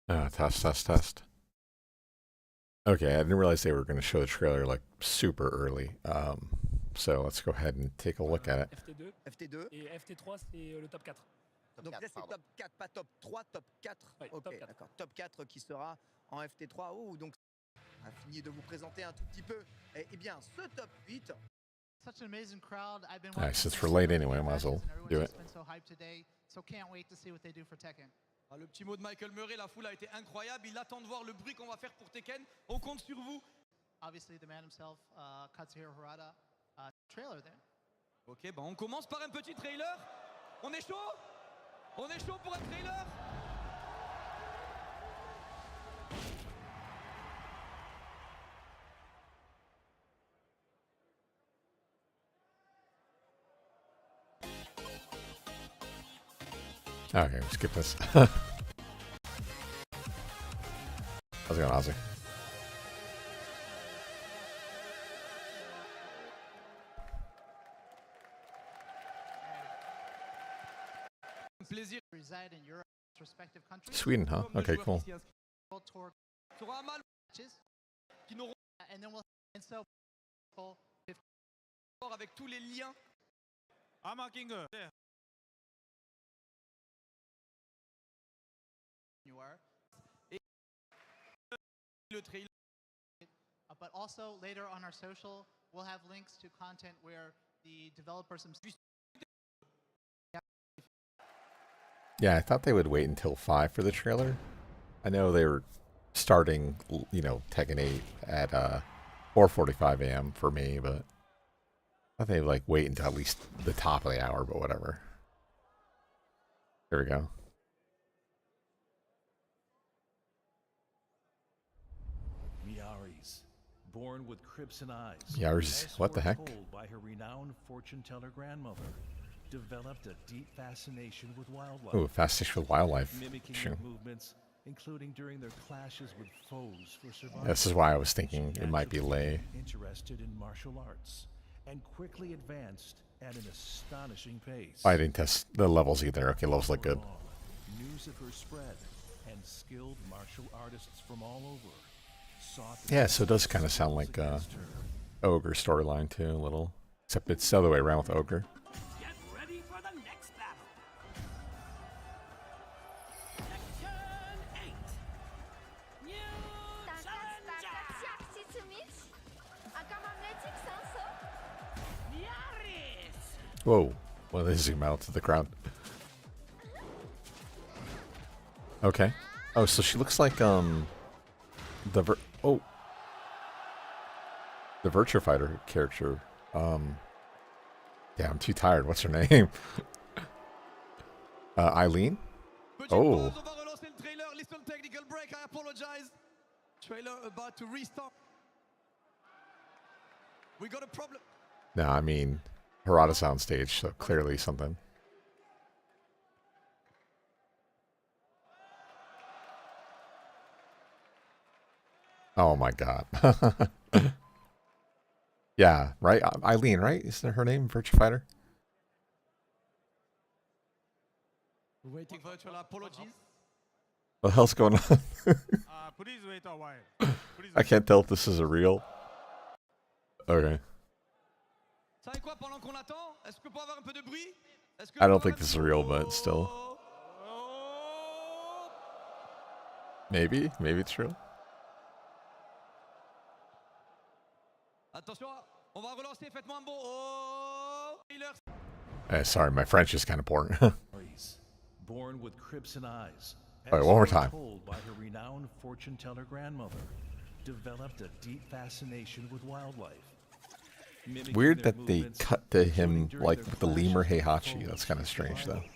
Test, test, test. Okay, I didn't realize they were going to show the trailer like super early. So let's go ahead and take a look at it. FT2. FT2. Et FT3, c'est le top 4. Donc là, c'est top 4, pas top 3, top 4. Ouais, Ok, top 4. d'accord. Top 4 qui sera en FT3. Oh, donc, on a fini de vous présenter un tout petit peu. Eh bien, ce top 8. Such an amazing crowd. I've been Nice, it's for late anyway, might as well do it. Been so hyped today, so can't wait to see what they do for Tekken. Le petit mot de Michael Murray, la foule a été incroyable. Il attend de voir le bruit qu'on va faire pour Tekken. On compte sur vous. Obviously, the man himself, Katsuhiro Harada, trailer there. Ok, on commence par un petit trailer. On est chaud? On est chaud pour un trailer? Okay, skip this. How's it going, Ozzy? Plaisir. Reside in Europe, respective countries. Sweden, huh? Okay, cool. World tour Sera un mal matches, qui n'auront and then we'll and so full pas avec tous les liens. you are. Le trailer. But also later on our social, we'll have links to content where the developers themselves. Yeah, I thought they would wait until 5 for the trailer. I know they were starting, you know, Tekken 8 at 4:45 a.m. for me, but I thought they'd like wait until at least the top of the hour, but whatever. Here we go. Miary's, born with crimson eyes. Miary's, what the heck? Told by her renowned fortune teller grandmother, developed a deep fascination with wildlife. Ooh, fascination with wildlife. Mimicking Sure. their movements, including during their clashes with foes for survival. This is why I was thinking it might be Lei. Interested in martial arts and quickly advanced at an astonishing pace. I didn't test the levels either. Okay, levels look good. News of her spread, and skilled martial artists from all over sought Yeah, so it does kind of sound like Ogre storyline too, a little. Except it's the other way around with Ogre. Get ready for the next battle. Tekken 8. New challenger. Miary Zo. Whoa. Well, they zoom out to the crowd. Okay. Oh, so she looks like the Virtua Fighter character. Yeah, I'm too tired. What's her name? Eileen? Petite Oh. pause, on va relancer le trailer. Little technical break, I apologize. Trailer about to restart. We got a problem. No, I mean, Harada's on stage, so clearly something. Oh my god. Yeah, right? Eileen, right? Isn't her name Virtua Fighter? We're waiting for virtual apologies. What the hell's going on? Please wait a while. Please I can't tell if this is a real. Okay. Savez quoi, pendant qu'on attend, est-ce que peut avoir un peu de bruit? Est-ce que I don't peut think avoir un this is petit- real, but still. Oh. Maybe it's real. Attention, on va relancer, faites-moi un bon oh. Trailer. Sorry, my French is kind of poor. Miary's, born with crimson eyes. All right, one more as time. Told by her renowned fortune teller grandmother, developed a deep fascination with wildlife. Mimicking Weird their that they movements, cut to him including during like their with the lemur clashes with Heihachi. foes That's kind of for strange, though. survival.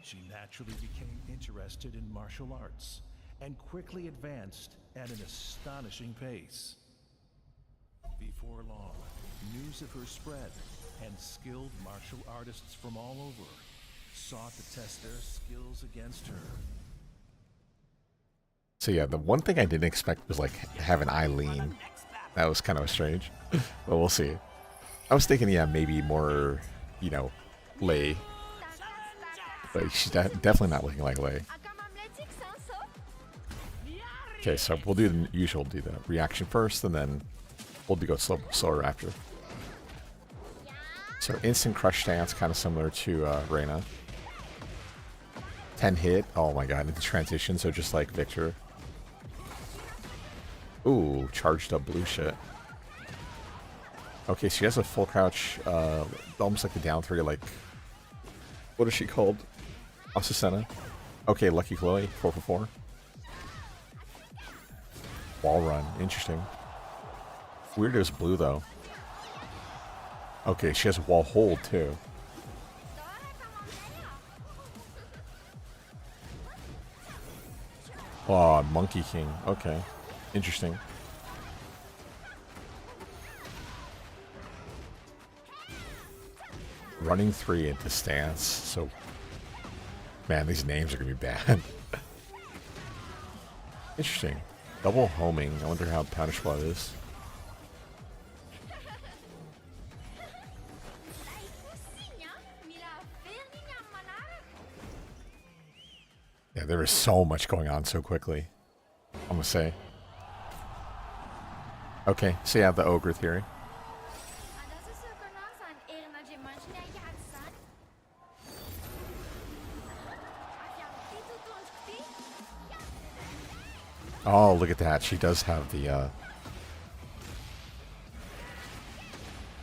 She naturally became interested in martial arts and quickly advanced at an astonishing pace. Before long, news of her spread, and skilled martial artists from all over sought to test their skills against her. So yeah, the one thing I didn't expect was like having Eileen. That was kind of strange. But we'll see. I was thinking, yeah, maybe more, you know, Lei. But she's definitely not looking like Lei. Okay, so we'll do the usual, do the reaction first, and then we'll go slower after. So instant crush stance, kind of similar to Reyna. 10 hit, oh my god, into transition, so just like Victor. Ooh, charged up blue shit. Okay, she has a full crouch, almost like the down three, like, what is she called? Asusena. Okay, Lucky Chloe, 4 for 4. Wall run, interesting. Weird it was blue though. Okay, she has a wall hold too. Oh, Monkey King, okay. Interesting. Running 3 into stance, so... Man, these names are gonna be bad. Interesting. Double homing, I wonder how punishable it is. Yeah, there is so much going on so quickly, I'm gonna say. Okay, so yeah, the ogre theory. Oh, look at that. She does have the,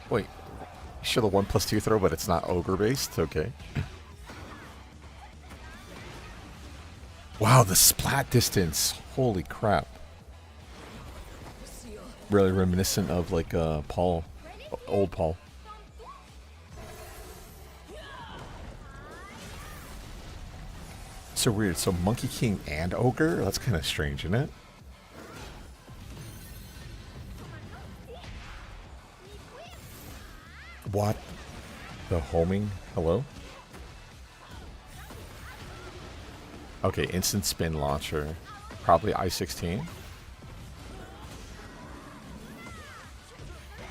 Wait. Show the 1+2 throw, but it's not ogre-based? Okay. Wow, the splat distance. Holy crap. Really reminiscent of, like, Paul. Old Paul. So weird. So Monkey King and Ogre? That's kind of strange, isn't it? What? The homing? Hello? Okay, instant spin launcher. Probably I-16.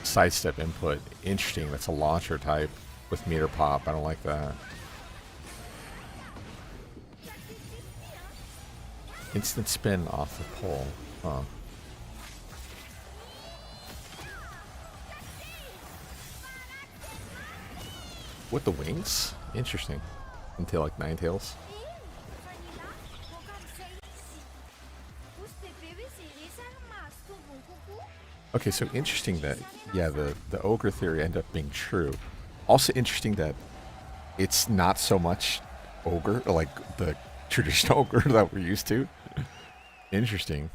Sidestep input. Interesting. That's a launcher type with meter pop. I don't like that. Instant spin off the pole. Huh. With the wings? Interesting. Until like Ninetales. Okay, so interesting that, yeah, the ogre theory ended up being true. Also interesting that it's not so much ogre, like the traditional ogre that we're used to. Interesting.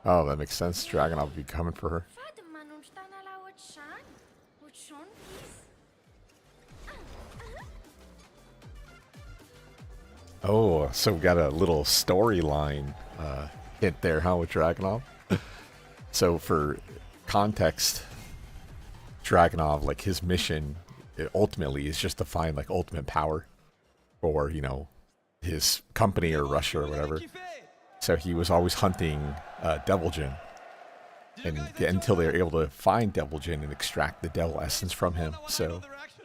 Oh, that makes sense. Dragonov will be coming for her. Oh, so we got a little storyline hint there, huh, with Dragonov? So for context, Dragonov, like his mission, ultimately is just to find like ultimate power for, you know, his company or Russia or whatever. So he was always hunting Devil Jin. And until they were able to find Devil Jin and extract the devil essence from him. So,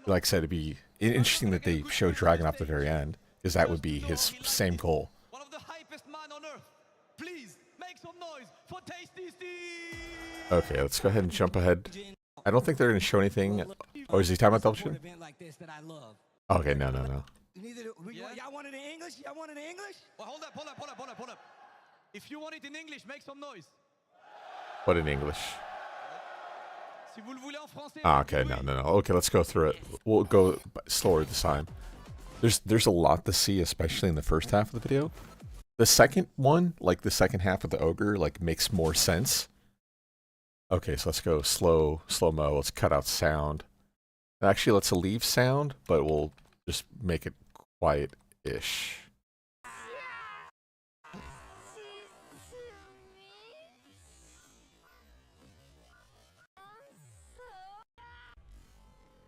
like I said, it'd be interesting that they show Dragonov at the very end, because that would be his same goal. One of the hypest man on earth. Please make some noise for Tasty Steve. Okay, let's go ahead and jump ahead. I don't think they're going to show anything. Oh, is he talking about Devil Jin? Okay, no. Y'all want it in English? Y'all want it in English? Well, hold up. If you want it in English, make some noise. What in English? Si vous le voulez en français, Okay, no. Okay, let's go through it. We'll go slower this time. There's a lot to see, especially in the first half of the video. The second one, like the second half of the ogre, like makes more sense. Okay, so let's go slow-mo. Let's cut out sound. Actually, let's leave sound, but we'll just make it quiet-ish.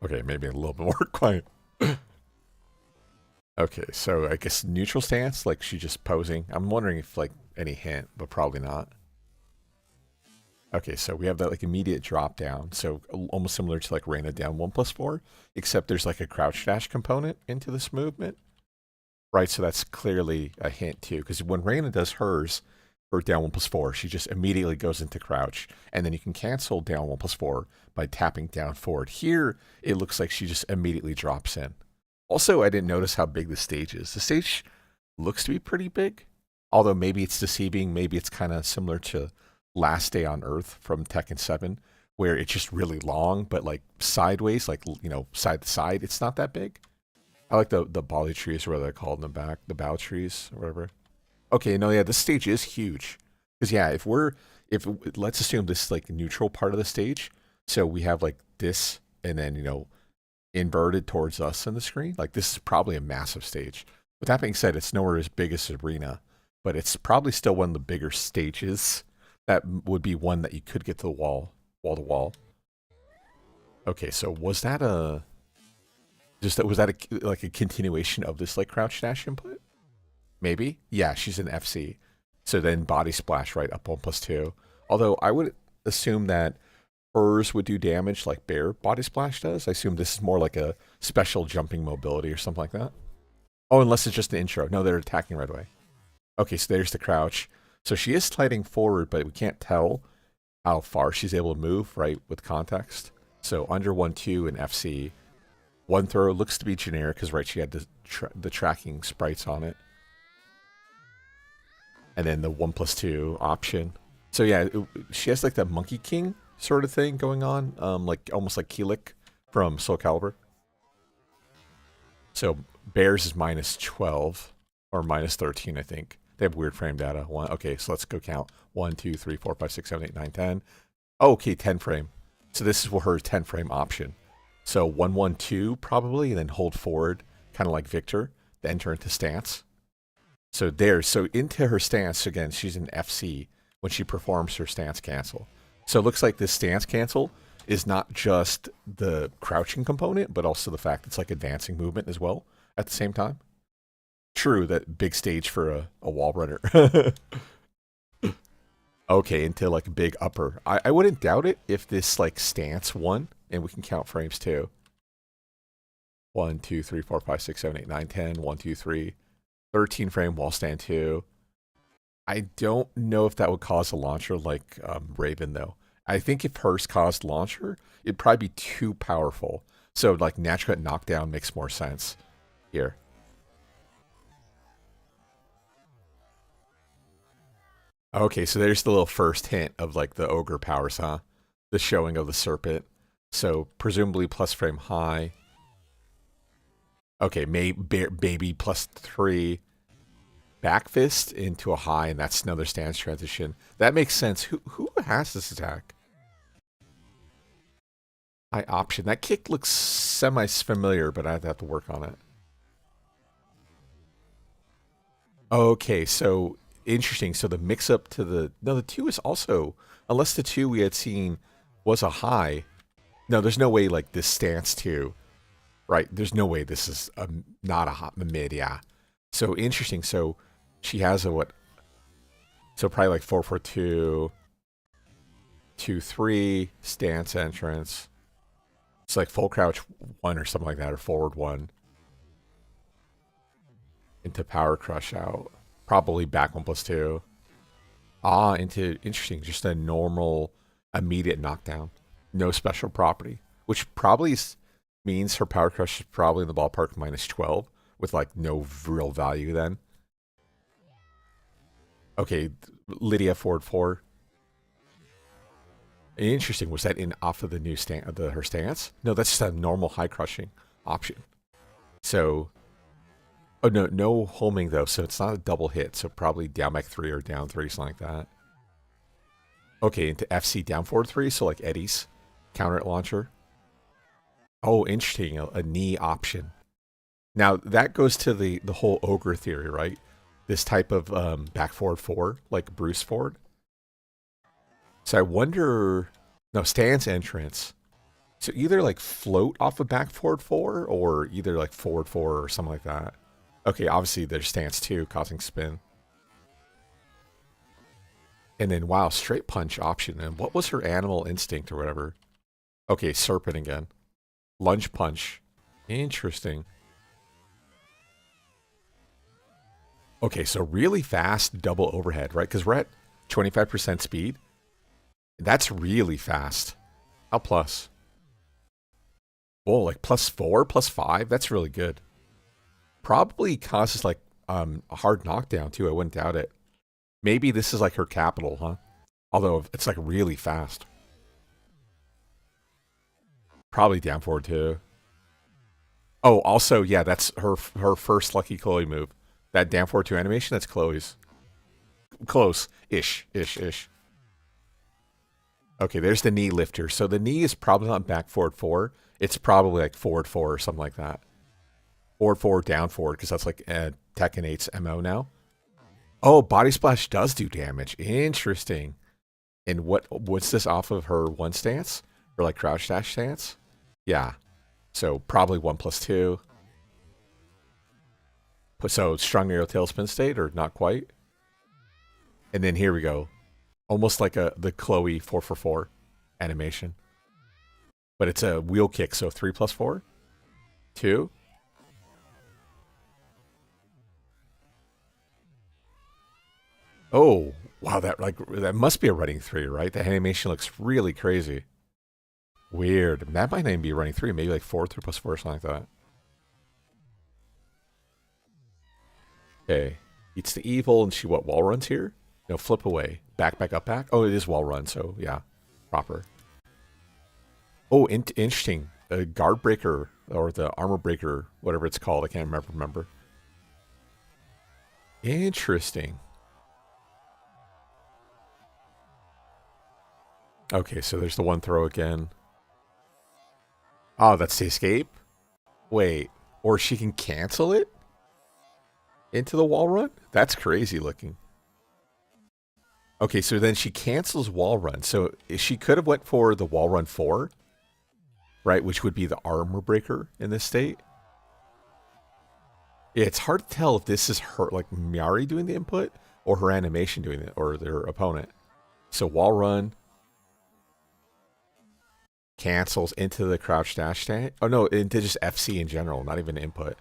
Okay, maybe a little bit more quiet. Okay, so I guess neutral stance, like she's just posing. I'm wondering if like any hint, but probably not. Okay, so we have that like immediate drop down, so almost similar to like Reyna down 1+4, except there's like a crouch dash component into this movement. right? So that's clearly a hint too, because when Reina does hers, her down 1+4, she just immediately goes into crouch, and then you can cancel down 1+4 by tapping down forward. Here, it looks like she just immediately drops in. Also, I didn't notice how big the stage is. The stage looks to be pretty big, although maybe it's deceiving. Maybe it's kind of similar to Last Day on Earth from Tekken 7, where it's just really long, but like sideways, like, you know, side to side, it's not that big. I like the bolly trees, or what they're called in the back, the bow trees, or whatever. Okay, no, yeah, this stage is huge. Because, yeah, let's assume this is like neutral part of the stage. So we have like this, and then, you know, inverted towards us on the screen. Like, this is probably a massive stage. With that being said, it's nowhere as big as Arena, but it's probably still one of the bigger stages. That would be one that you could get to the wall to wall. Okay, so was that like a continuation of this like crouch dash input? Maybe? Yeah, she's an FC. So then body splash, right, up 1+2. Although I would assume that hers would do damage like Bear body splash does. I assume this is more like a special jumping mobility or something like that. Oh, unless it's just an intro. No, they're attacking right away. Okay, so there's the crouch. So she is sliding forward, but we can't tell how far she's able to move, right, with context. So under 1-2 and FC. One throw looks to be generic because, right, she had the tracking sprites on it. And then the 1+2 option. So yeah, she has like that Monkey King sort of thing going on, like almost like Keelik from Soul Calibur. So Bears is -12 or -13, I think. They have weird frame data. Okay, so let's go count. 1, 2, 3, 4, 5, 6, 7, 8, 9, 10. Oh, okay, 10 frame. So this is her 10 frame option. So 1, 1, 2 probably, and then hold forward, kind of like Victor, to enter into stance. So into her stance, again, she's in FC when she performs her stance cancel. So it looks like this stance cancel is not just the crouching component, but also the fact it's like advancing movement as well at the same time. True, that big stage for a wall runner. Okay, into like a big upper. I wouldn't doubt it if this like stance won, and we can count frames too. 1, 2, 3, 4, 5, 6, 7, 8, 9, 10. 1, 2, 3. 13 frame wall stand 2. I don't know if that would cause a launcher like Raven though. I think if hers caused launcher, it'd probably be too powerful. So like natural cut knockdown makes more sense here. Okay, so there's the little first hint of like the ogre powers, huh? The showing of the serpent. So presumably plus frame high. Okay, baby +3. Back fist into a high, and that's another stance transition. That makes sense. Who has this attack? High option. That kick looks semi-familiar, but I'd have to work on it. Okay, so interesting. So the mix-up to the 2 is also, unless the 2 we had seen was a high. No, there's no way like this stance 2. Right, there's no way this is not a mid, yeah. So interesting. So she has a what? So probably like 4-4-2, 2-3 stance entrance. It's like full crouch 1 or something like that, or forward 1 into power crush out. Probably back 1+2. Into interesting, just a normal immediate knockdown, no special property, which probably means her power crush is probably in the ballpark -12 with like no real value then. Okay, Lydia forward 4. Interesting. Was that in off of the new her stance? No, that's just a normal high crushing option. So, oh no homing though. So it's not a double hit. So probably down back 3 or down 3, something like that. Okay, into FC down forward 3. So like Eddie's counter launcher. Oh, interesting. A knee option. Now, that goes to the whole ogre theory, right? This type of back forward 4, like Bruce forward. So I wonder... No, stance entrance. So either like float off of back forward 4, or either like forward 4 or something like that. Okay, obviously there's stance 2 causing spin. And then, wow, straight punch option. And what was her animal instinct or whatever? Okay, serpent again. Lunge punch. Interesting. Okay, so really fast double overhead, right? Because we're at 25% speed. That's really fast. How plus? Oh, like +4, +5? That's really good. Probably causes like a hard knockdown too. I wouldn't doubt it. Maybe this is like her capital, huh? Although it's like really fast. Probably down forward too. Oh, also, yeah, that's her first Lucky Chloe move. That down forward 2 animation, that's Chloe's. Close. Ish. Okay, there's the knee lifter. So the knee is probably not back forward 4. It's probably like forward 4 or something like that. Forward 4, down forward, because that's like Tekken 8's MO now. Oh, Body Splash does do damage. Interesting. And what's this off of her 1 stance? Or like crouch dash stance? Yeah. So probably 1+2. So strong aerial tailspin state, or not quite. And then here we go. Almost like the Chloe 4 animation. But it's a wheel kick, so 3+4. 2. Oh, wow, that must be a running 3, right? The animation looks really crazy. Weird. That might not even be running 3, maybe like 4, 3+4, or something like that. Okay. Eats the evil, and she wall runs here? No, flip away. Back, up, back. Oh, it is wall run, so yeah. Proper. Oh, interesting. The guard breaker, or the armor breaker, whatever it's called. I can't remember. Interesting. Okay, so there's the 1 throw again. Oh, that's the escape? Wait. Or she can cancel it? Into the wall run? That's crazy looking. Okay, so then she cancels wall run. So she could have went for the wall run 4, right? Which would be the armor breaker in this state. Yeah, it's hard to tell if this is her, like Miary doing the input, or her animation doing it, or their opponent. So wall run. Cancels into the crouch dash stand. Oh no, into just FC in general, not even input.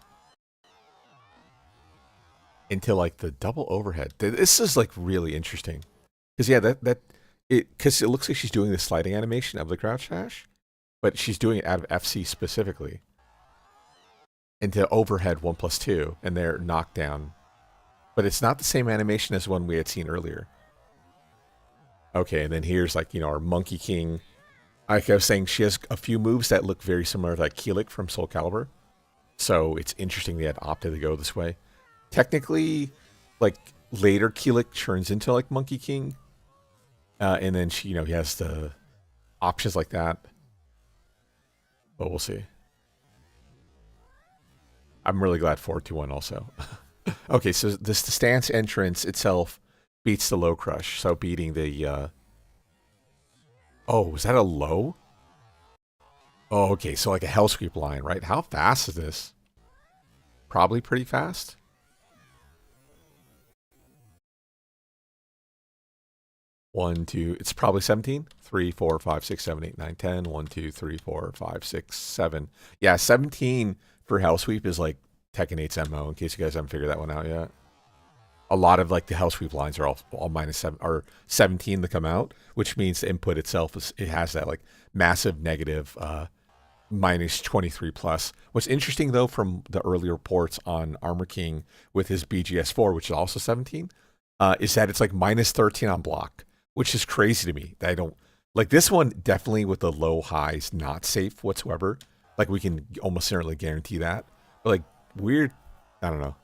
Into like the double overhead. This is like really interesting. Because yeah, because it looks like she's doing the sliding animation of the crouch dash, but she's doing it out of FC specifically. Into overhead 1+2, and they're knocked down. But it's not the same animation as one we had seen earlier. Okay, and then here's like, our Monkey King. Like I was saying, she has a few moves that look very similar to like Keelik from Soul Calibur. So it's interesting they had opted to go this way. Technically, like later Keelik turns into like Monkey King. And then she, he has the options like that. But we'll see. I'm really glad 4-2-1 also. Okay, so the stance entrance itself beats the low crush. So beating the... Oh, was that a low? Oh, okay, so like a hell sweep line, right? How fast is this? Probably pretty fast. One, two, it's probably 17. 3, 4, 5, 6, 7, 8, 9, 10. 1, 2, 3, 4, 5, 6, 7. Yeah, 17 for hell sweep is like Tekken 8's MO, in case you guys haven't figured that one out yet. A lot of like the hell sweep lines are all -7 or 17 to come out, which means the input itself it has that like massive negative -23 plus. What's interesting though from the early reports on Armor King with his BGS4, which is also 17, is that it's like -13 on block, which is crazy to me. That I don't like this one. Definitely with the low highs, not safe whatsoever. Like we can almost certainly guarantee that. But like weird, I don't know.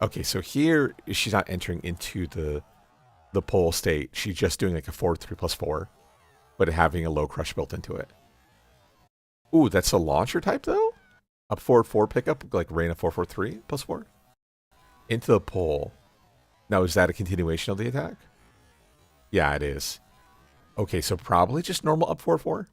Okay, so here she's not entering into the pole state. She's just doing like a 4-3+4, but having a low crush built into it. Ooh, that's a launcher type though? Up forward 4 pickup, like Reina 4-4-3+4? Into the pole. Now, is that a continuation of the attack? Yeah, it is. Okay, so probably just normal up 4-4?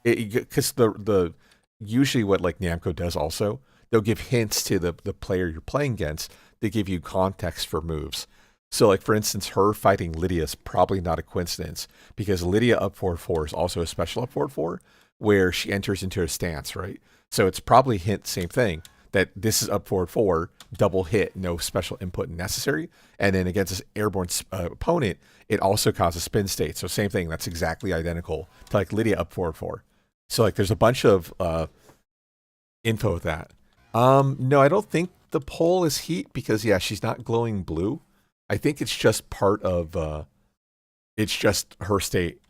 Because the usually what like Namco does also, they'll give hints to the player you're playing against. They give you context for moves. So like, for instance, her fighting Lydia is probably not a coincidence because Lydia up 4-4 is also a special up 4-4 where she enters into a stance, right? So it's probably hint, same thing, that this is up forward 4, double hit, no special input necessary. And then against this airborne opponent, it also causes spin state. So same thing, that's exactly identical to like Lydia up forward 4. So like there's a bunch of info with that. No, I don't think the pole is heat because yeah, she's not glowing blue. I think it's just part of it's just her state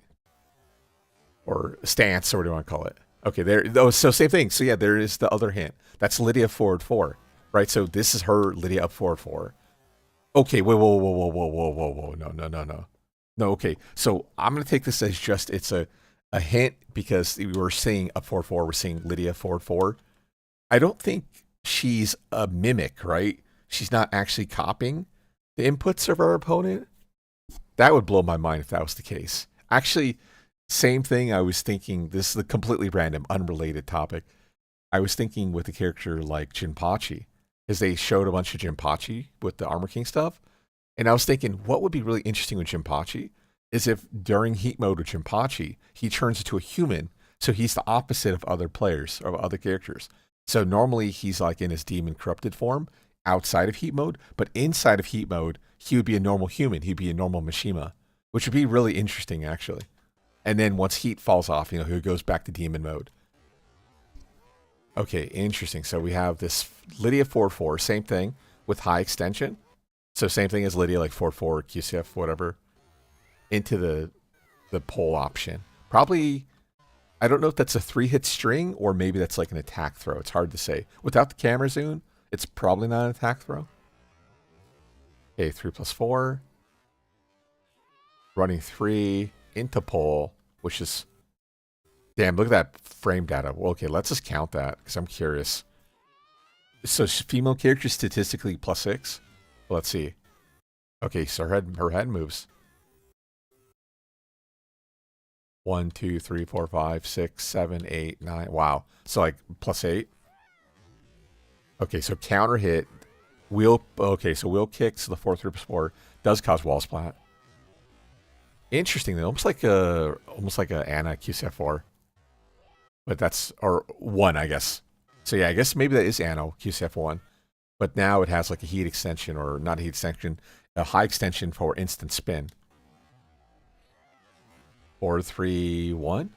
or stance or what do you want to call it. Okay, there. Oh, so same thing. So yeah, there is the other hint. That's Lydia forward 4, right? So this is her Lydia up forward 4. Okay, whoa. No, okay. So I'm gonna take this as just it's a hint because we were seeing up forward 4. We're seeing Lydia forward 4. I don't think she's a mimic, right? She's not actually copying the inputs of our opponent. That would blow my mind if that was the case. Actually, same thing I was thinking. This is a completely random, unrelated topic. I was thinking with a character like Jinpachi, because they showed a bunch of Jinpachi with the Armor King stuff. And I was thinking, what would be really interesting with Jinpachi is if during heat mode with Jinpachi, he turns into a human. So he's the opposite of other players or other characters. So normally he's like in his demon corrupted form outside of heat mode, but inside of heat mode, he would be a normal human. He'd be a normal Mishima, which would be really interesting actually. And then once heat falls off, you know, he goes back to demon mode. Okay, interesting. So we have this Lydia 4-4, same thing with high extension. So same thing as Lydia, like 4-4, QCF, whatever, into the pole option. Probably, I don't know if that's a 3-hit string or maybe that's like an attack throw. It's hard to say. Without the camera zoom, it's probably not an attack throw. Okay, 3+4. Running 3 into pole, which is... Damn, look at that frame data. Well, okay, let's just count that because I'm curious. So female character statistically +6. Well, let's see. Okay, so her head moves. 1, 2, 3, 4, 5, 6, 7, 8, 9. Wow. So like +8. Okay, so counter hit. Wheel. Okay, so wheel kicks the 4-3+4 does cause wall splat. Interesting though, almost like a Ana QCF4. But that's, or 1, I guess. So yeah, I guess maybe that is Anno, QCF1. But now it has like a heat extension, or not a heat extension, a high extension for instant spin. 4-3-1?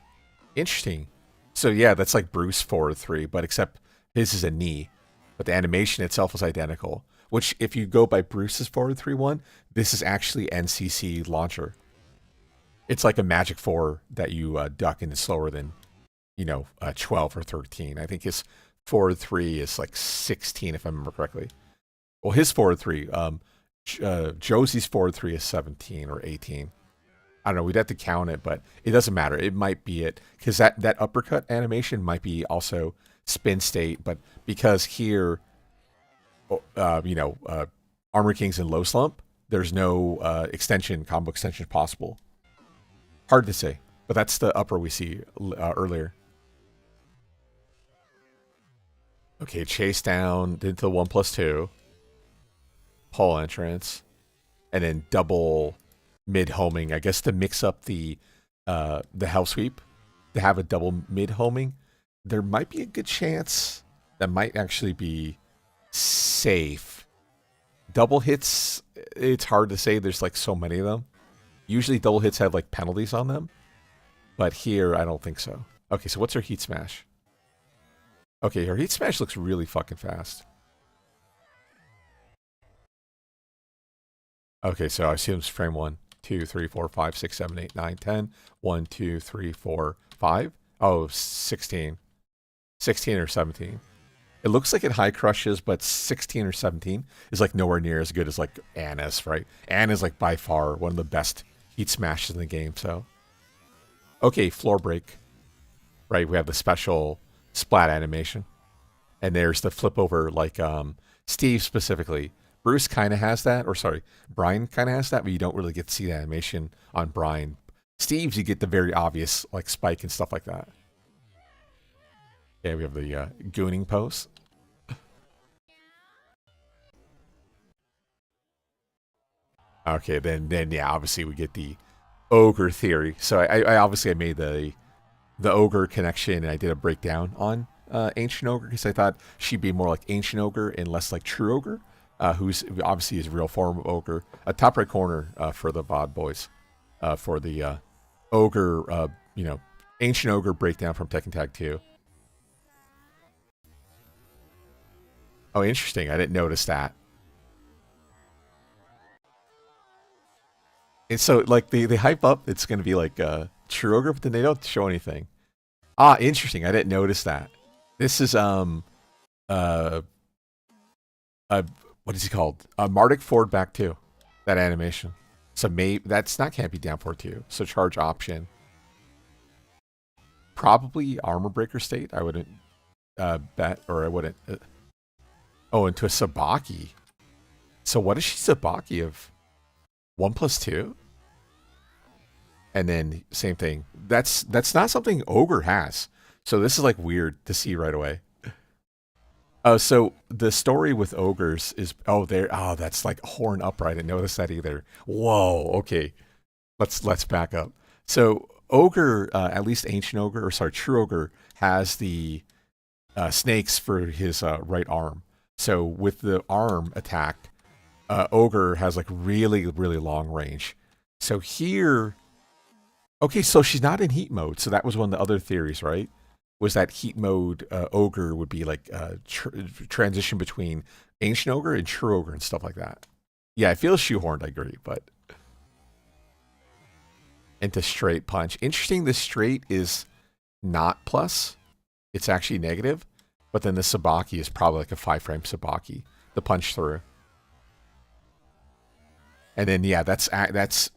Interesting. So yeah, that's like Bruce 4-3, but except his is a knee. But the animation itself is identical. Which, if you go by Bruce's 4-3-1, this is actually NCC launcher. It's like a magic 4 that you duck and it's slower than, you know, 12 or 13. I think his 4-3 is like 16, if I remember correctly. Well, his 4-3, Josie's 4-3 is 17 or 18. I don't know. We'd have to count it, but it doesn't matter. It might be it because that uppercut animation might be also spin state, but because here, Armor King's in low slump, there's no combo extension possible. Hard to say, but that's the upper we see earlier. Okay, chase down into the 1+2. Pole entrance. And then double mid homing. I guess to mix up the hell sweep. To have a double mid homing. There might be a good chance that might actually be safe. Double hits, it's hard to say. There's like so many of them. Usually double hits have like penalties on them. But here, I don't think so. Okay, so what's her heat smash? Okay, her heat smash looks really fucking fast. Okay, so I assume it's frame 1, 2, 3, 4, 5, 6, 7, 8, 9, 10. 1, 2, 3, 4, 5. Oh, 16. 16 or 17. It looks like it high crushes, but 16 or 17 is like nowhere near as good as like Anna's, right? Anna's like by far one of the best heat smashes in the game, so. Okay, floor break. Right, we have the special splat animation. And there's the flip over like Steve specifically. Bruce kind of has that, or sorry, Brian kind of has that, but you don't really get to see the animation on Brian. Steve's, you get the very obvious like spike and stuff like that. Yeah, we have the gooning pose. Okay, then yeah, obviously we get the ogre theory. So I obviously I made the ogre connection and I did a breakdown on Ancient Ogre because I thought she'd be more like Ancient Ogre and less like True Ogre, who's obviously his real form of Ogre. Top right corner for the VOD boys, for the Ogre, Ancient Ogre breakdown from Tekken Tag 2. Oh, interesting. I didn't notice that. And so, like, they hype up it's going to be like True Ogre, but then they don't show anything. Ah, interesting. I didn't notice that. This is, what is he called? Mardic forward back 2. That animation. So maybe, that's not, can't be down forward 2. So charge option. Probably armor breaker state. I wouldn't bet, or I wouldn't. Oh, into a Sabaki. So what is she Sabaki of? 1+2? And then same thing. That's not something Ogre has. So this is like weird to see right away. Oh, so the story with ogres is that's like horn upright. I didn't notice that either. Whoa, okay. Let's back up. So Ogre, at least Ancient Ogre, or sorry, True Ogre, has the snakes for his right arm. So with the arm attack, Ogre has like really, really long range. So here, okay, so she's not in heat mode. So that was one of the other theories, right? Was that heat mode Ogre would be like transition between Ancient Ogre and True Ogre and stuff like that. Yeah, it feels shoehorned, I agree, but into straight punch. Interesting, the straight is not plus. It's actually negative. But then the Sabaki is probably like a 5-frame Sabaki. The punch through. And then, yeah, that's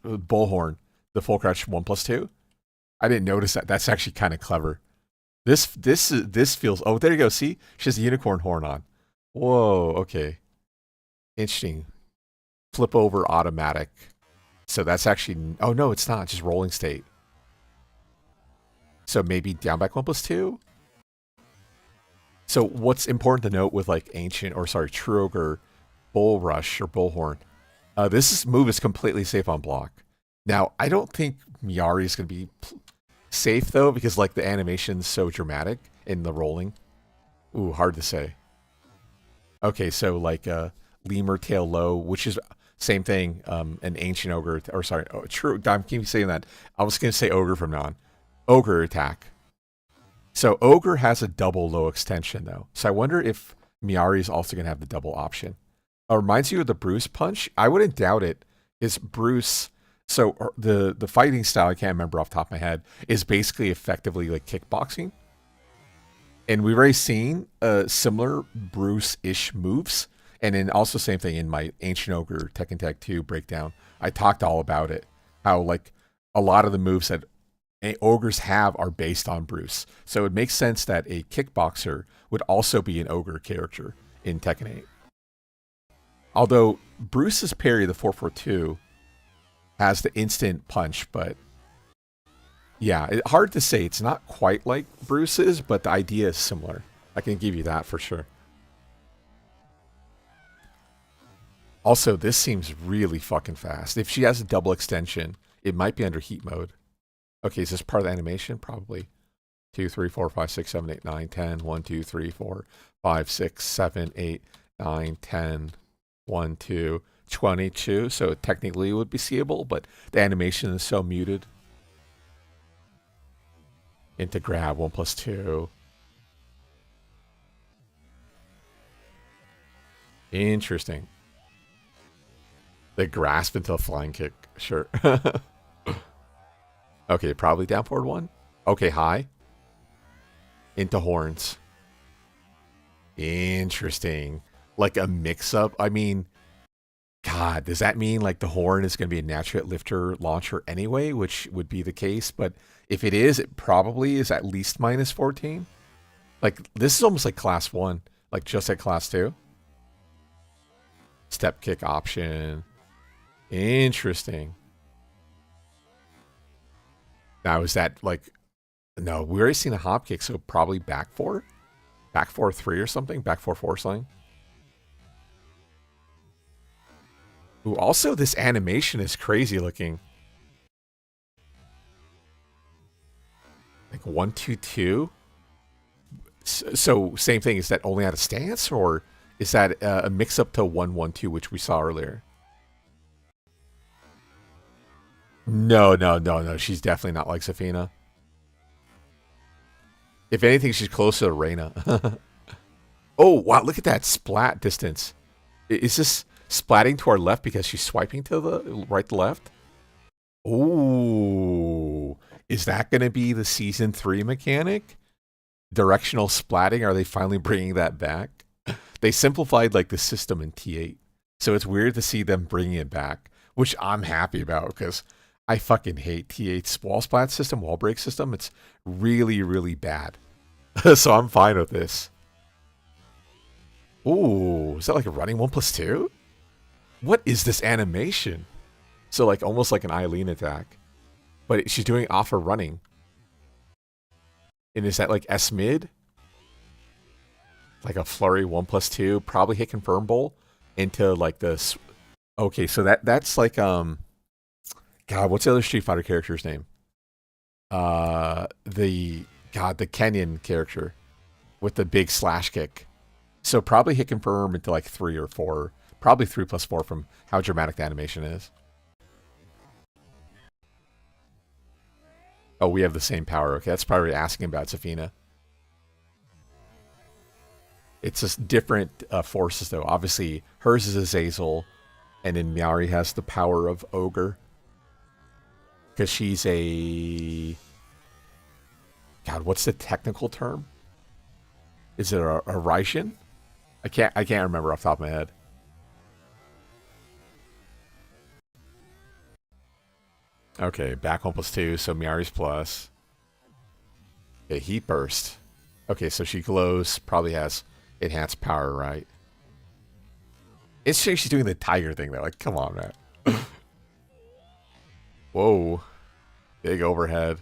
Bullhorn. The full crouch 1+2. I didn't notice that. That's actually kind of clever. This feels... Oh, there you go. See? She has a unicorn horn on. Whoa, okay. Interesting. Flip over automatic. So that's actually... Oh, no, it's not. Just rolling state. So maybe down back 1+2? So what's important to note with like True Ogre, Bull Rush, or Bullhorn, this move is completely safe on block. Now, I don't think Miary is going to be safe though, because like the animation's so dramatic in the rolling. Ooh, hard to say. Okay, so like Lemur Tail Low, which is same thing, an Ancient Ogre, or sorry, True, I keep saying that. I was going to say Ogre from now on. Ogre attack. So Ogre has a double low extension though. So I wonder if Miary is also going to have the double option. Reminds you of the Bruce punch? I wouldn't doubt it. Is Bruce... So the fighting style, I can't remember off the top of my head, is basically effectively like kickboxing. And we've already seen similar Bruce-ish moves. And then also same thing in my Ancient Ogre Tekken Tag 2 breakdown. I talked all about it. How like a lot of the moves that ogres have are based on Bruce. So it makes sense that a kickboxer would also be an ogre character in Tekken 8. Although Bruce's parry, the 442, has the instant punch, but yeah, hard to say. It's not quite like Bruce's, but the idea is similar. I can give you that for sure. Also, this seems really fucking fast. If she has a double extension, it might be under heat mode. Okay, is this part of the animation? Probably. 2, 3, 4, 5, 6, 7, 8, 9, 10. 1, 2, 3, 4, 5, 6, 7, 8, 9, 10. 1, 2, 22. So technically it would be seeable, but the animation is so muted. Into grab 1+2. Interesting. The grasp into a flying kick. Sure. Okay, probably down forward 1. Okay, high. Into horns. Interesting. Like a mix-up. I mean, God, does that mean like the horn is going to be a natural lifter launcher anyway, which would be the case? But if it is, it probably is at least -14. Like, this is almost like class 1, like just like class 2. Step kick option. Interesting. Now, is that like... No, we already seen a hop kick, so probably back 4? Back 4-3 or something? Back 4-4 something? Ooh, also, this animation is crazy looking. Like 1-2-2. So same thing. Is that only out of stance, or is that a mix up to 1-1-2, which we saw earlier? No. She's definitely not like Zafina. If anything, she's closer to Reyna. Oh, wow, look at that splat distance. Is this splatting to our left because she's swiping to the right to left? Ooh. Is that going to be the Season 3 mechanic? Directional splatting? Are they finally bringing that back? They simplified like the system in T8. So it's weird to see them bringing it back, which I'm happy about because I fucking hate T8's wall splat system, wall break system. It's really, really bad. So I'm fine with this. Ooh, is that like a running 1+2? What is this animation? So like almost like an Eileen attack. But she's doing off her running. And is that like S mid? Like a flurry 1+2, probably hit confirm bowl into like this. Okay, so that's like God, what's the other Street Fighter character's name? The Kenyan character with the big slash kick. So probably hit confirm into like 3 or 4. Probably 3+4 from how dramatic the animation is. Oh, we have the same power. Okay, that's probably asking about Zafina. It's just different forces, though. Obviously, hers is Azazel, and then Miary has the power of Ogre. Because she's a... God, what's the technical term? Is it a Raishin? I can't remember off the top of my head. Okay, back 1+2, so Miary's plus. Okay, heat burst. Okay, so she glows, probably has enhanced power, right? It's strange she's doing the tiger thing though. Like, come on, man. Whoa. Big overhead.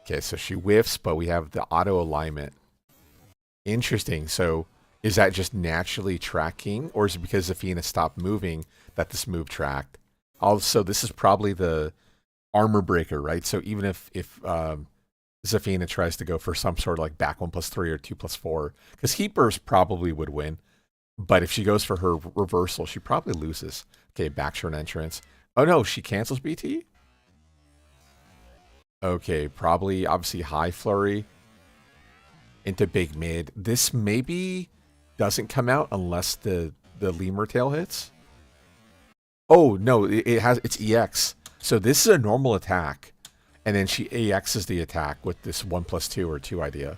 Okay, so she whiffs, but we have the auto alignment. Interesting. So is that just naturally tracking, or is it because Zafina stopped moving that this move tracked? Also, this is probably the armor breaker, right? So even if Zafina tries to go for some sort of like back 1+3 or 2+4, because heat burst probably would win, but if she goes for her reversal, she probably loses. Okay, back short entrance. Oh no, she cancels BT? Okay, probably obviously high flurry into big mid. This maybe doesn't come out unless the lemur tail hits. Oh no, it's EX. So this is a normal attack, and then she AXs the attack with this 1+2 or 2 idea.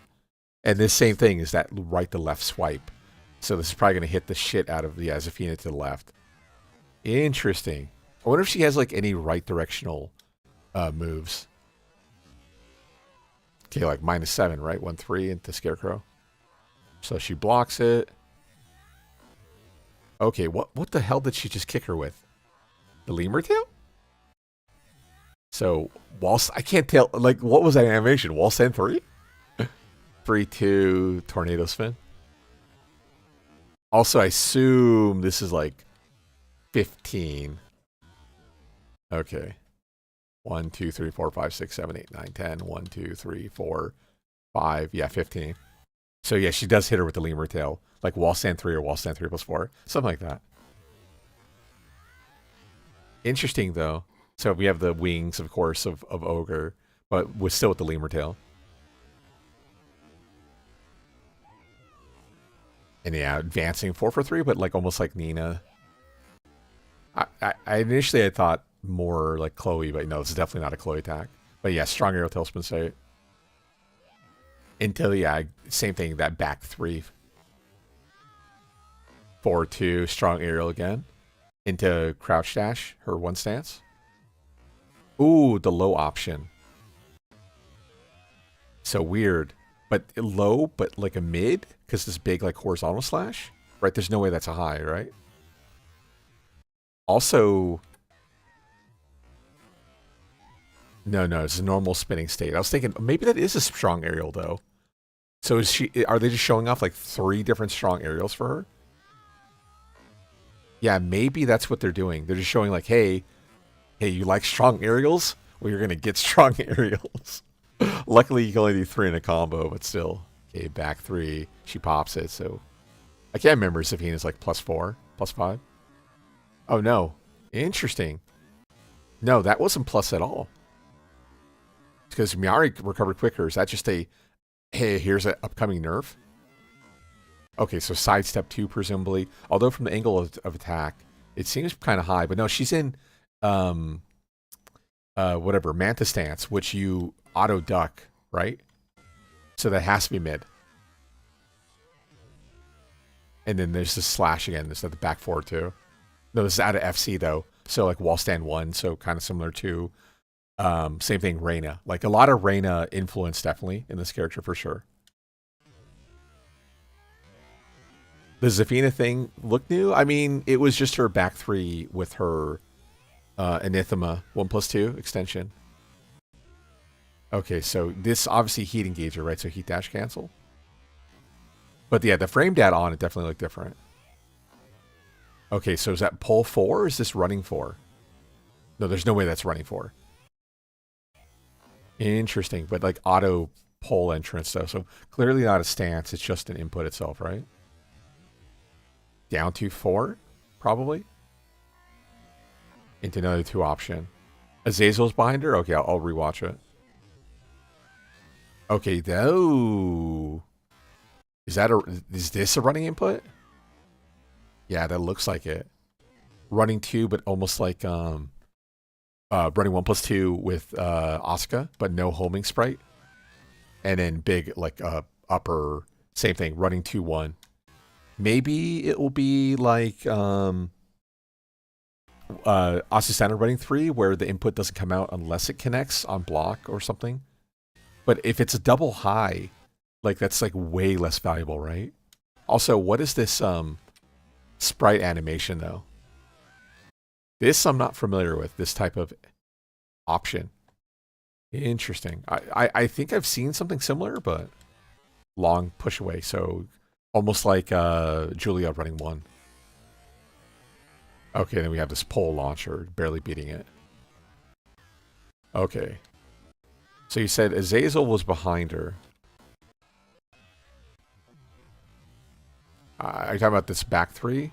And this same thing is that right to left swipe. So this is probably going to hit the shit out of the Zafina to the left. Interesting. I wonder if she has like any right directional moves. Okay, like -7, right? 1-3 into Scarecrow. So she blocks it. Okay, what the hell did she just kick her with? The lemur tail? So, I can't tell, like, what was that animation? Wall stand 3? 3-2, tornado spin. Also, I assume this is like 15. Okay. 1, 2, 3, 4, 5, 6, 7, 8, 9, 10. 1, 2, 3, 4, 5. Yeah, 15. So, yeah, she does hit her with the lemur tail. Like wall stand 3 or wall stand 3+4. Something like that. Interesting, though. So we have the wings, of course, of Ogre, but we're still with the lemur tail. And yeah, advancing 4 for 3, but like almost like Nina. I initially I thought more like Chloe, but no, this is definitely not a Chloe attack. But yeah, strong aerial tailspin state. Until, yeah, same thing, that back 3. 4-2, strong aerial again. Into crouch dash, her 1 stance. Ooh, the low option. So weird. But low, but like a mid? Because this big like horizontal slash? Right, there's no way that's a high, right? Also... No, it's a normal spinning state. I was thinking, maybe that is a strong aerial, though. So are they just showing off like 3 different strong aerials for her? Yeah, maybe that's what they're doing. They're just showing like, hey, you like strong aerials? Well, you're going to get strong aerials. Luckily, you can only do 3 in a combo, but still. Okay, back 3. She pops it, so... I can't remember if Zafina's like +4, +5. Oh, no. Interesting. No, that wasn't plus at all. Because Miary recovered quicker. Is that just a, hey, here's an upcoming nerf? Okay, so sidestep 2, presumably. Although from the angle of attack, it seems kind of high. But no, she's in, whatever, Manta stance, which you auto-duck, right? So that has to be mid. And then there's this slash again. This is at the back 4, too. No, this is out of FC, though. So, like, wall stand 1, so kind of similar to, same thing, Reyna. Like, a lot of Reyna influence, definitely, in this character, for sure. The Zafina thing look new? I mean, it was just her back 3 with her Anathema 1+2 extension. Okay, so this obviously heat engager, right? So heat dash cancel. But yeah, the frame data on it definitely looked different. Okay, so is that pull 4 or is this running 4? No, there's no way that's running 4. Interesting, but like auto pull entrance though. So clearly not a stance, it's just an input itself, right? Down to 4, probably. Into another 2 option. Azazel's behind her? Okay, I'll rewatch it. Okay, though. Is this a running input? Yeah, that looks like it. Running 2, but almost like running 1+2 with Asuka, but no homing sprite. And then big like upper, same thing, running 2-1. Maybe it will be like Asusana running 3, where the input doesn't come out unless it connects on block or something. But if it's a double high, like that's like way less valuable, right? Also, what is this sprite animation though? This I'm not familiar with, this type of option. Interesting. I think I've seen something similar, but long push away. So almost like Julia running 1. Okay, then we have this pole launcher, barely beating it. Okay. So you said Azazel was behind her. Are you talking about this back 3?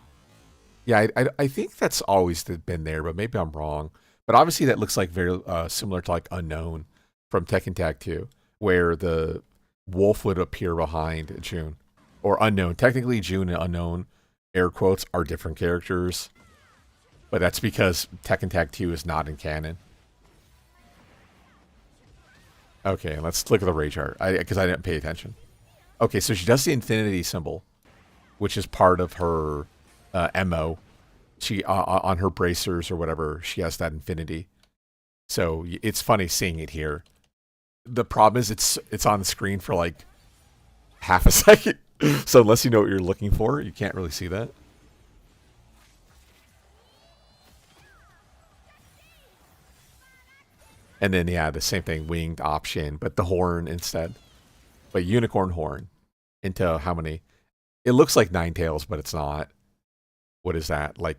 Yeah, I think that's always been there, but maybe I'm wrong. But obviously that looks like very similar to like Unknown from Tekken Tag 2, where the wolf would appear behind June. Or Unknown. Technically, June and Unknown, air quotes, are different characters. But that's because Tekken Tag 2 is not in canon. Okay, let's look at the rage art, because I didn't pay attention. Okay, so she does the infinity symbol, which is part of her MO. She on her bracers or whatever, she has that infinity. So it's funny seeing it here. The problem is it's on the screen for like half a second. So unless you know what you're looking for, you can't really see that. And then, yeah, the same thing, winged option, but the horn instead. But unicorn horn into how many? It looks like 9 tails, but it's not. What is that, like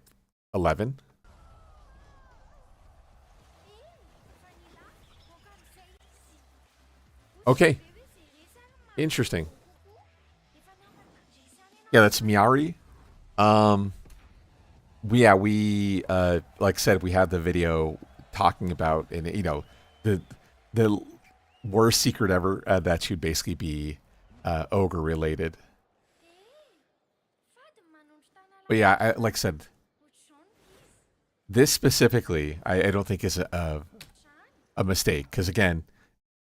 11? Okay. Interesting. Yeah, that's Miary. We like I said, we had the video talking about, and you know, the worst secret ever that should basically be ogre related. But yeah, like I said, this specifically, I don't think is a mistake, because again,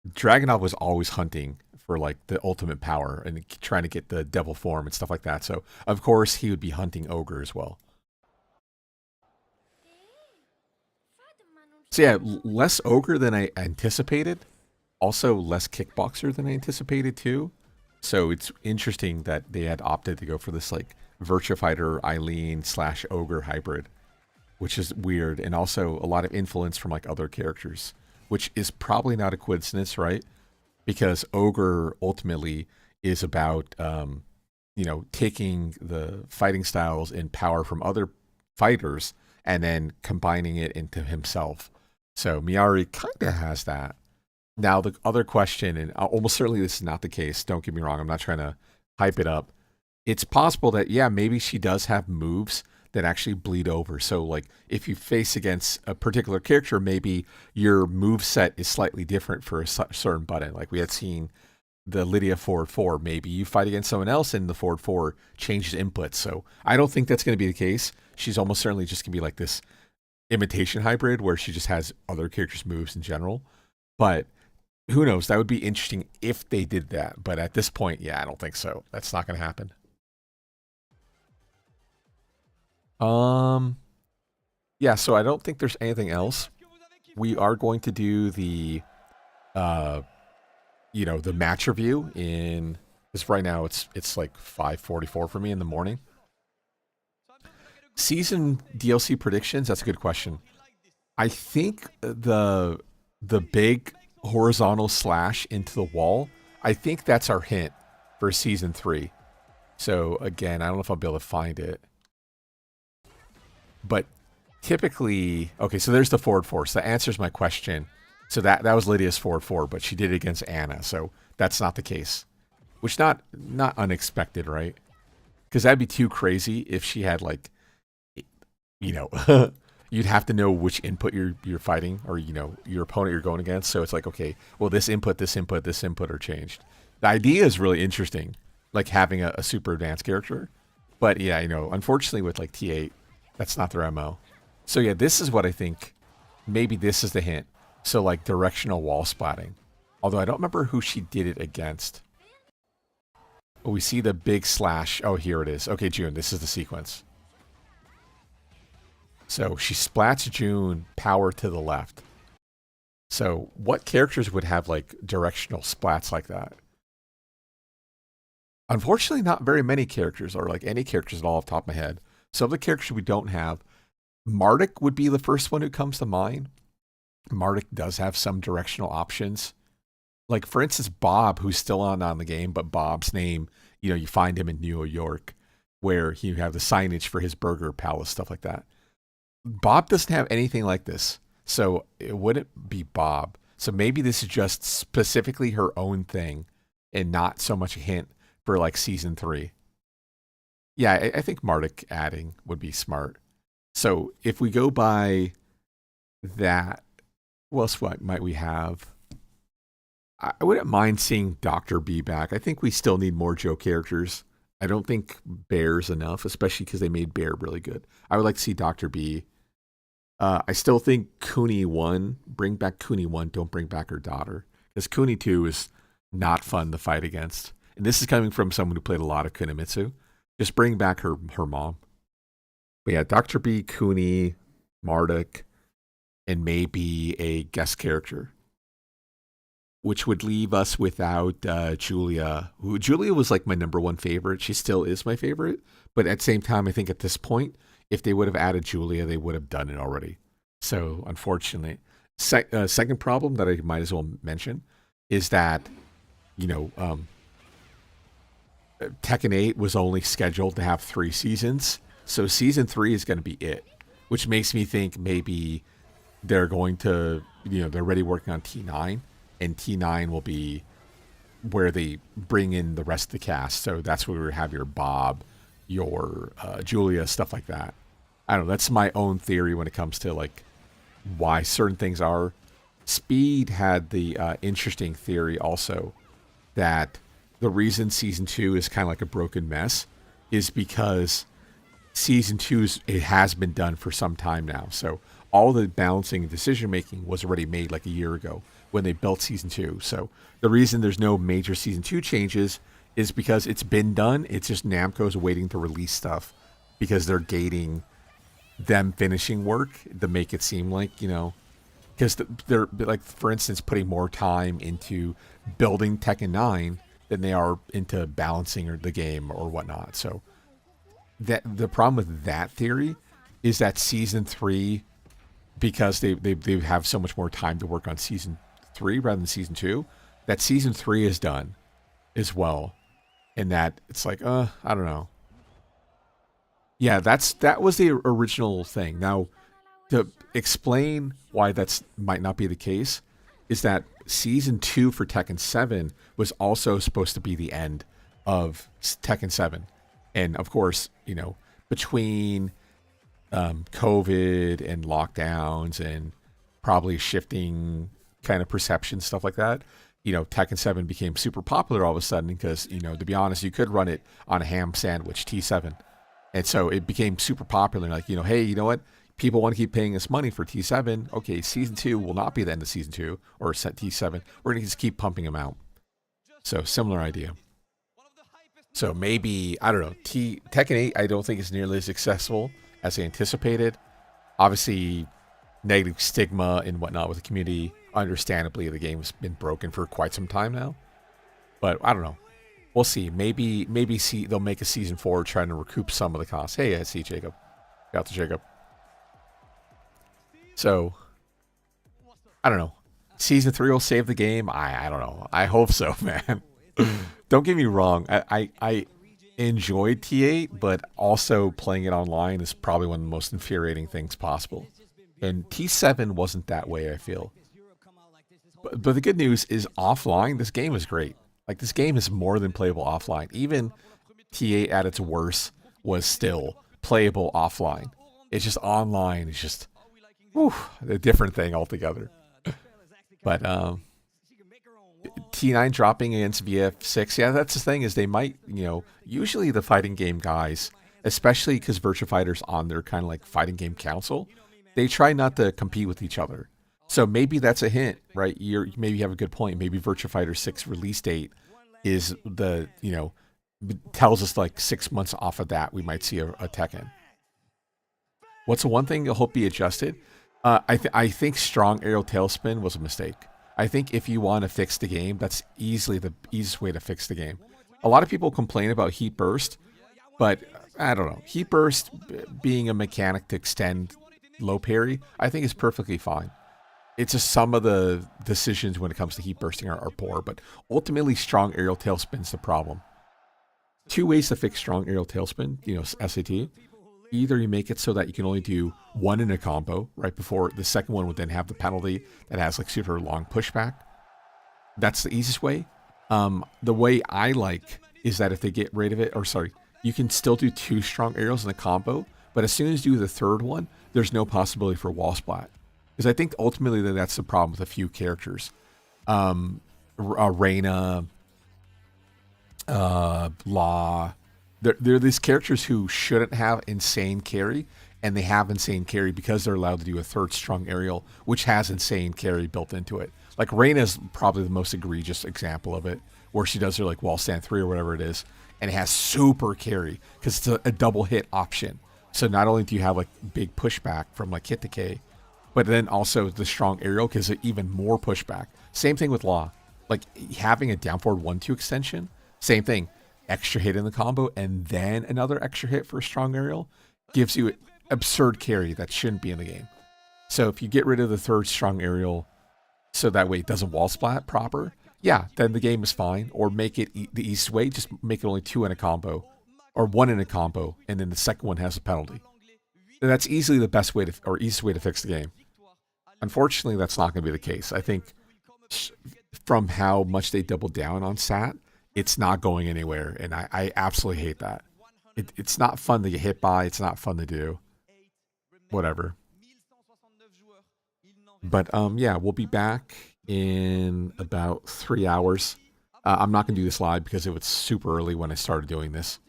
Dragunov was always hunting for like the ultimate power and trying to get the devil form and stuff like that. So of course he would be hunting ogre as well. So yeah, less ogre than I anticipated. Also less kickboxer than I anticipated too. So it's interesting that they had opted to go for this like Virtua Fighter Eileen / ogre hybrid, which is weird. And also a lot of influence from like other characters, which is probably not a coincidence, right? Because ogre ultimately is about, you know, taking the fighting styles and power from other fighters and then combining it into himself. So Miary kind of has that. Now, the other question, and almost certainly this is not the case. Don't get me wrong. I'm not trying to hype it up. It's possible that, yeah, maybe she does have moves that actually bleed over. So, like, if you face against a particular character, maybe your move set is slightly different for a certain button. Like we had seen the Lydia forward 4. Maybe you fight against someone else and the forward 4 changes inputs. So I don't think that's going to be the case. She's almost certainly just going to be like this imitation hybrid where she just has other characters' moves in general. But who knows? That would be interesting if they did that. But at this point, yeah, I don't think so. That's not going to happen. Yeah, so I don't think there's anything else. We are going to do the the match review in because right now it's like 5:44 for me in the morning. Season DLC predictions, that's a good question. I think the big horizontal slash into the wall, I think that's our hint for season 3. So again, I don't know if I'll be able to find it. But typically, okay, so there's the forward 4. So that answers my question. So that was Lydia's forward 4, but she did it against Anna. So that's not the case. Which not unexpected, right? Because that'd be too crazy if she had like, you'd have to know which input you're fighting or, your opponent you're going against. So it's like, okay, well, this input are changed. The idea is really interesting, like having a super advanced character. But yeah, unfortunately with like T8, that's not their MO. So yeah, this is what I think. Maybe this is the hint. So like directional wall splatting. Although I don't remember who she did it against. But we see the big slash. Oh, here it is. Okay, June, this is the sequence. So she splats June, power to the left. So what characters would have like directional splats like that? Unfortunately, not very many characters, or like any characters at all off the top of my head. Some of the characters we don't have, Marduk would be the first one who comes to mind. Marduk does have some directional options. Like, for instance, Bob, who's still on the game, but Bob's name, you find him in New York, where you have the signage for his burger palace, stuff like that. Bob doesn't have anything like this, so it wouldn't be Bob. So maybe this is just specifically her own thing and not so much a hint for, like, Season 3. Yeah, I think Marduk adding would be smart. So if we go by that, what else might we have? I wouldn't mind seeing Dr. B back. I think we still need more Joe characters. I don't think Bear's enough, especially because they made Bear really good. I would like to see Dr. B. I still think Kuni 1, bring back Kuni 1, don't bring back her daughter. Because Kuni 2 is not fun to fight against. And this is coming from someone who played a lot of Kunimitsu. Just bring back her mom. But yeah, Dr. B, Kuni, Marduk, and maybe a guest character. Which would leave us without Julia. Julia was like my number one favorite. She still is my favorite. But at the same time, I think at this point, if they would have added Julia, they would have done it already. So unfortunately. Second problem that I might as well mention is that, Tekken 8 was only scheduled to have 3 seasons. So season 3 is going to be it. Which makes me think maybe they're going to, they're already working on T9. And T9 will be where they bring in the rest of the cast. So that's where we have your Bob, your Julia, stuff like that. I don't know. That's my own theory when it comes to like why certain things are. Speed had the interesting theory also that the reason season 2 is kind of like a broken mess is because season 2 it has been done for some time now. So all the balancing and decision making was already made like a year ago when they built season 2. So the reason there's no major season 2 changes is because it's been done. It's just Namco's waiting to release stuff because they're gating them finishing work to make it seem like, because they're like, for instance, putting more time into building Tekken 9 than they are into balancing the game or whatnot. So that the problem with that theory is that season 3, because they have so much more time to work on season 3 rather than season 2, that season 3 is done as well. And that it's like, I don't know. Yeah, that was the original thing. Now, to explain why that's might not be the case, is that Season 2 for Tekken 7 was also supposed to be the end of Tekken 7. And of course, between COVID and lockdowns and probably shifting kind of perception, stuff like that, Tekken 7 became super popular all of a sudden because, to be honest, you could run it on a ham sandwich, T7. And so it became super popular. Like, hey, you know what? People want to keep paying us money for T7. Okay, Season 2 will not be the end of Season 2 or set T7. We're going to just keep pumping them out. So, similar idea. So, maybe, I don't know, Tekken 8 I don't think is nearly as successful as they anticipated. Obviously, negative stigma and whatnot with the community. Understandably, the game's been broken for quite some time now. But, I don't know. We'll see. Maybe they'll make a Season 4 trying to recoup some of the costs. Hey, I see Jacob. Got to Jacob. So, I don't know. Season 3 will save the game. I don't know. I hope so, man. Don't get me wrong. I enjoyed T8, but also playing it online is probably one of the most infuriating things possible. And T7 wasn't that way, I feel. But the good news is offline, this game is great. Like, this game is more than playable offline. Even T8 at its worst was still playable offline. It's just online. It's just a different thing altogether. But T9 dropping against VF6, yeah, that's the thing is they might, usually the fighting game guys, especially because Virtua Fighter's on their kind of like fighting game council, they try not to compete with each other. So maybe that's a hint, right? Maybe you have a good point. Maybe Virtua Fighter 6 release date is the, tells us like 6 months off of that, we might see a Tekken. What's the one thing I hope be adjusted? I think strong aerial tailspin was a mistake. I think if you want to fix the game, that's easily the easiest way to fix the game. A lot of people complain about heat burst, but I don't know. Heat burst being a mechanic to extend low parry, I think is perfectly fine. It's just some of the decisions when it comes to heat bursting are poor, but ultimately strong aerial tailspin's the problem. 2 ways to fix strong aerial tailspin, SAT. Either you make it so that you can only do one in a combo right before the second one would then have the penalty that has like super long pushback. That's the easiest way. The way I like is that if they get rid of it, you can still do 2 strong aerials in a combo, but as soon as you do the third one, there's no possibility for wall splat. Because I think ultimately that's the problem with a few characters. Reina, Law. They're these characters who shouldn't have insane carry, and they have insane carry because they're allowed to do a third strong aerial, which has insane carry built into it. Like Reina is probably the most egregious example of it, where she does her like wall stand 3 or whatever it is, and it has super carry because it's a double hit option. So not only do you have like big pushback from like hit decay, but then also the strong aerial gives it even more pushback. Same thing with Law. Like having a down forward 1-2 extension, same thing. Extra hit in the combo and then another extra hit for a strong aerial gives you absurd carry that shouldn't be in the game. So if you get rid of the third strong aerial so that way it doesn't wall splat proper, yeah, then the game is fine. Or make it the easiest way, just make it only 2 in a combo or 1 in a combo, and then the second one has a penalty. And that's easily the best way easiest way to fix the game. Unfortunately, that's not going to be the case. I think from how much they doubled down on SAT, it's not going anywhere, and I absolutely hate that. It's not fun to get hit by. It's not fun to do. Whatever. But yeah, we'll be back in about 3 hours. I'm not going to do this live because it was super early when I started doing this.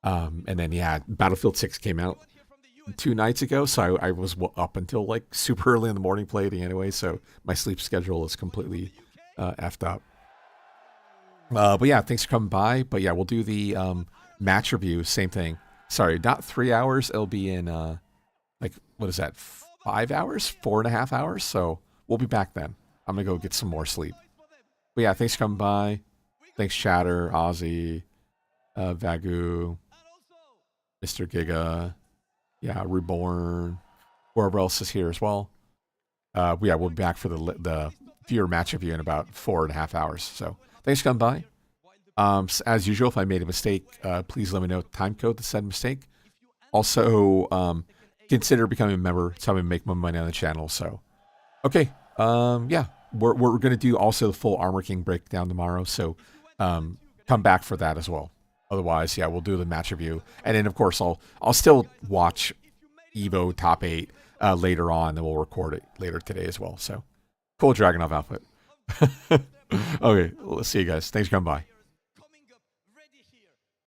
And then, yeah, Battlefield 6 came out 2 nights ago, so I was up until like super early in the morning playing anyway, so my sleep schedule is completely effed up. But yeah, thanks for coming by. But yeah, we'll do the match review, same thing. Sorry, not 3 hours. It'll be in like, what is that, 5 hours, 4.5 hours? So we'll be back then. I'm gonna go get some more sleep. But yeah, thanks for coming by. Thanks, Chatter, Ozzy, Vagu, Mr. Giga, yeah, Reborn, whoever else is here as well. Yeah, we'll be back for the viewer match review in about 4.5 hours. So thanks for coming by. As usual, if I made a mistake, please let me know the time code to said mistake. Also, consider becoming a member. It's how we make more money on the channel. So, okay, yeah, we're going to do also the full Armor King breakdown tomorrow. So come back for that as well. Otherwise, yeah, we'll do the match review. And then, of course, I'll still watch Evo Top 8 later on, and we'll record it later today as well. So, cool Dragunov outfit. Okay, let's see you guys. Thanks for coming by.